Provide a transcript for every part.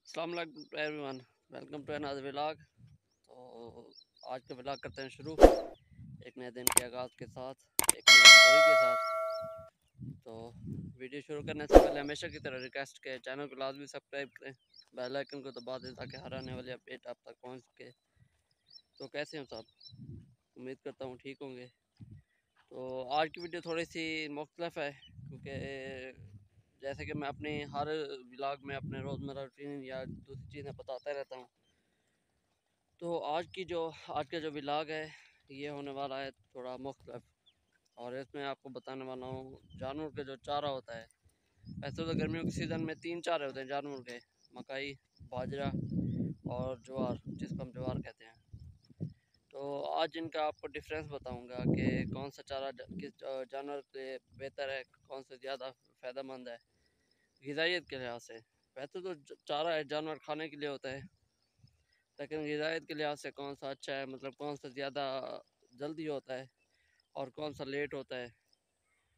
अस्सलाम वालेकुम everyone, welcome to another vlog. तो आज का व्लॉग करते हैं शुरू एक नए दिन के आगाज़ के साथ, एक नई स्टोरी के साथ। तो वीडियो शुरू करने से पहले हमेशा की तरह रिक्वेस्ट के चैनल को लाजमी सब्सक्राइब करें, बेल आइकन को दबा दें ताकि हर आने वाली अपडेट आप तक पहुंच सके। तो कैसे हैं सब? उम्मीद करता हूँ ठीक होंगे। तो आज की वीडियो थोड़ी सी मुख्तलिफ है क्योंकि जैसे कि मैं अपनी हर व्लॉग में अपने रोज़मर्रा रूटीन या दूसरी चीज़ें बताता रहता हूँ। तो आज का जो व्लॉग है ये होने वाला है थोड़ा मुख्तलिफ, और इसमें आपको बताने वाला हूँ जानवर के जो चारा होता है। वैसे तो गर्मियों के सीज़न में 3 चारे होते हैं जानवर के: मकई, बाजरा और ज्वार, जिसको हम ज्वार कहते हैं। तो आज इनका आपको डिफरेंस बताऊंगा कि कौन सा चारा किस जानवर के बेहतर है, कौन सा ज़्यादा फ़ायदेमंद है ग़िज़ाइयत के लिहाज से। वैसे तो चारा है जानवर खाने के लिए होता है, लेकिन ग़िज़ाइयत के लिहाज से कौन सा अच्छा है, मतलब कौन सा ज़्यादा जल्दी होता है और कौन सा लेट होता है,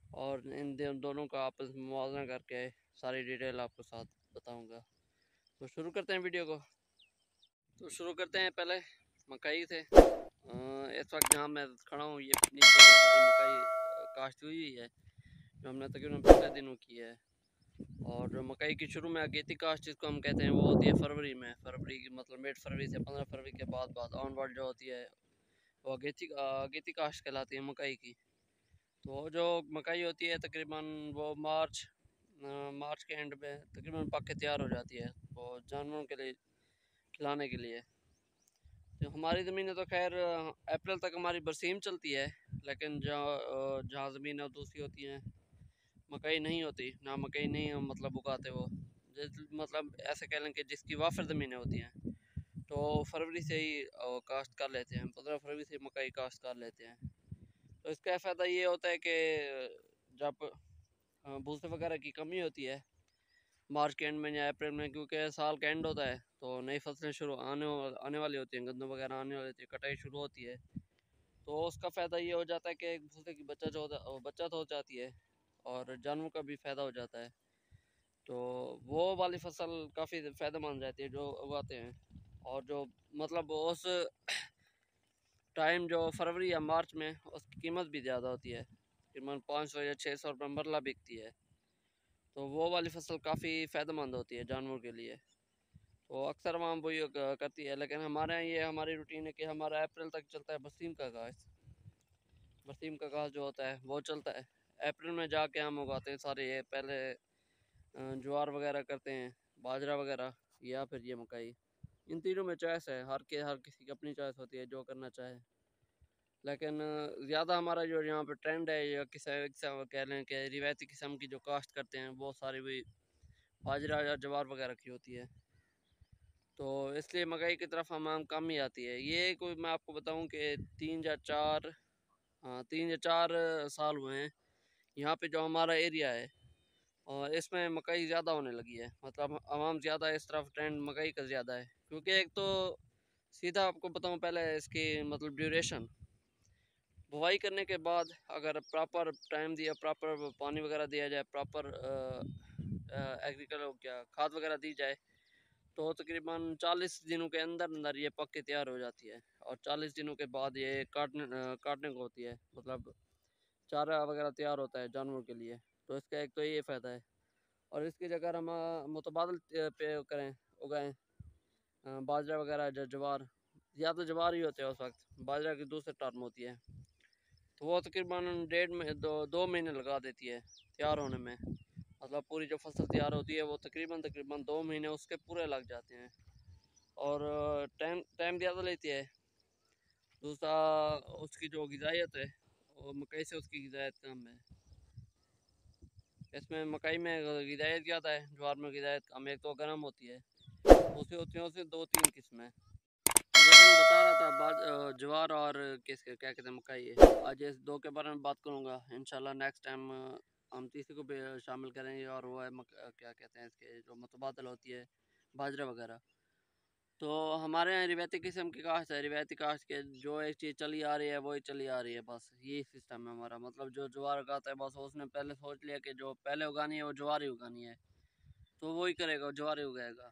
और इन दोनों का आपस में मुआवजा करके सारी डिटेल आपको साथ बताऊंगा। तो शुरू करते हैं वीडियो को। तो शुरू करते हैं पहले मकई से। इस वक्त जहाँ मैं खड़ा हूँ ये नीचे ये सारी मकई काश्त हुई है, जो हमने तकरीबन पिछले दिनों की है। और मकई की शुरू में अगेती काश्त जिसको हम कहते हैं वो होती है फरवरी में। फरवरी की मतलब मिड फरवरी से 15 फरवरी के बाद ऑनवर्ड जो होती है वो अगेती काश्त कहलाती है मकई की। तो जो मकई होती है तकरीबन वो मार्च के एंड में तकरीबन पक के तैयार हो जाती है वो जानवरों के लिए खिलाने के लिए। तो हमारी ज़मीनें तो खैर अप्रैल तक हमारी बरसीम चलती है, लेकिन जहाँ ज़मीनें दूसरी होती हैं मकई नहीं होती, ना मकई नहीं मतलब उगाते वो, मतलब ऐसे कह लें कि जिसकी वाफर ज़मीनें होती हैं तो फरवरी से ही काश्त कर लेते हैं, 15 फरवरी से मकई काश्त कर लेते हैं। तो इसका फ़ायदा ये होता है कि जब भूसे वगैरह की कमी होती है मार्च के एंड में या अप्रैल में, क्योंकि साल का एंड होता है तो नई फसलें शुरू आने वाली होती हैं, गंदम वगैरह आने वाली होती है, कटाई शुरू होती है। तो उसका फ़ायदा ये हो जाता है कि भूसे की बचत हो जाती है और जानवरों का भी फ़ायदा हो जाता है। तो वो वाली फसल काफ़ी फ़ायदेमंद रहती है जो उगाते हैं। और जो मतलब उस टाइम जो फरवरी या मार्च में उसकी कीमत भी ज़्यादा होती है, तकरीबन 500 या 600 रुपये मरला बिकती है। तो वो वाली फसल काफ़ी फ़ायदेमंद होती है जानवरों के लिए। तो अक्सर आवाम वही करती है, लेकिन हमारे यहाँ ये हमारी रूटीन है कि हमारा अप्रैल तक चलता है बरसीम का घास। बरसीम का घास जो होता है वो चलता है अप्रैल में, जाके हम उगाते हैं सारे। ये पहले ज्वार वगैरह करते हैं, बाजरा वगैरह, या फिर ये मकई। इन तीनों में चॉइस है, हर किसी की अपनी चॉइस होती है जो करना चाहे। लेकिन ज़्यादा हमारा जो यहाँ पे ट्रेंड है या कह लें कि रिवायती किस्म की जो काश्त करते हैं वो सारी भी बाजरा या ज्वार वगैरह की होती है। तो इसलिए मकई की तरफ हम कम ही आती है। ये कोई मैं आपको बताऊं कि 3 या 4 साल हुए हैं यहाँ पे जो हमारा एरिया है, और इसमें मकई ज़्यादा होने लगी है। मतलब आवाम ज़्यादा इस तरफ ट्रेंड मकई का ज़्यादा है, क्योंकि एक तो सीधा आपको बताऊं पहले इसकी मतलब ड्यूरेशन, बुवाई करने के बाद अगर प्रॉपर टाइम दिया, प्रॉपर पानी वगैरह दिया जाए, प्रॉपर एग्रीकल्चर क्या खाद वगैरह दी जाए, तो तकरीबन 40 दिनों के अंदर अंदर ये पक के तैयार हो जाती है। और 40 दिनों के बाद ये काटने को होती है, मतलब चारा वगैरह तैयार होता है जानवरों के लिए। तो इसका एक तो ये फ़ायदा है। और इसकी जगह हम मुतबादल पे करें, उगाएं बाजरा वगैरह, ज्वार, ज़्यादा ज्वार ही होते हैं उस वक्त, बाजरा की दूसरी टर्म होती है। तो वो तकरीबन 1.5 में 2 महीने लगा देती है तैयार होने में। मतलब पूरी जो फसल तैयार होती है वो तकरीबन 2 महीने उसके पूरे लग जाते हैं, और टाइम टाइम ज़्यादा लेती है। दूसरा उसकी जो ग़िज़ाइयत है वो मकई से उसकी ग़िज़ाइयत कम है। इसमें मकई में ग़िज़ाइयत ज़्यादा है, ज्वार में ग़िज़ाइयत कम है। एक तो गर्म होती है, दूसरी होती है उससे 2-3 किस्में। तो जैसे मैं बता रहा था ज्वार और किसके क्या कहते हैं मकई है, आज इस दो के बारे में बात करूँगा। इंशाल्लाह नेक्स्ट टाइम हम तीसरे को भी शामिल करेंगे, और वो है क्या कहते हैं इसके जो मुतबादल होती है बाजरा वगैरह। तो हमारे यहाँ रिवायती किस्म की काश्त है, रिवायती काश्त के जो एक चीज़ चली आ रही है वही चली आ रही है, बस यही सिस्टम है हमारा। मतलब जो ज्वार उगाता है बस उसने पहले सोच लिया कि जो पहले उगानी है वो ज्वार ही उगानी है, तो वही करेगा, ज्वार ही उगाएगा।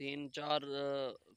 3-4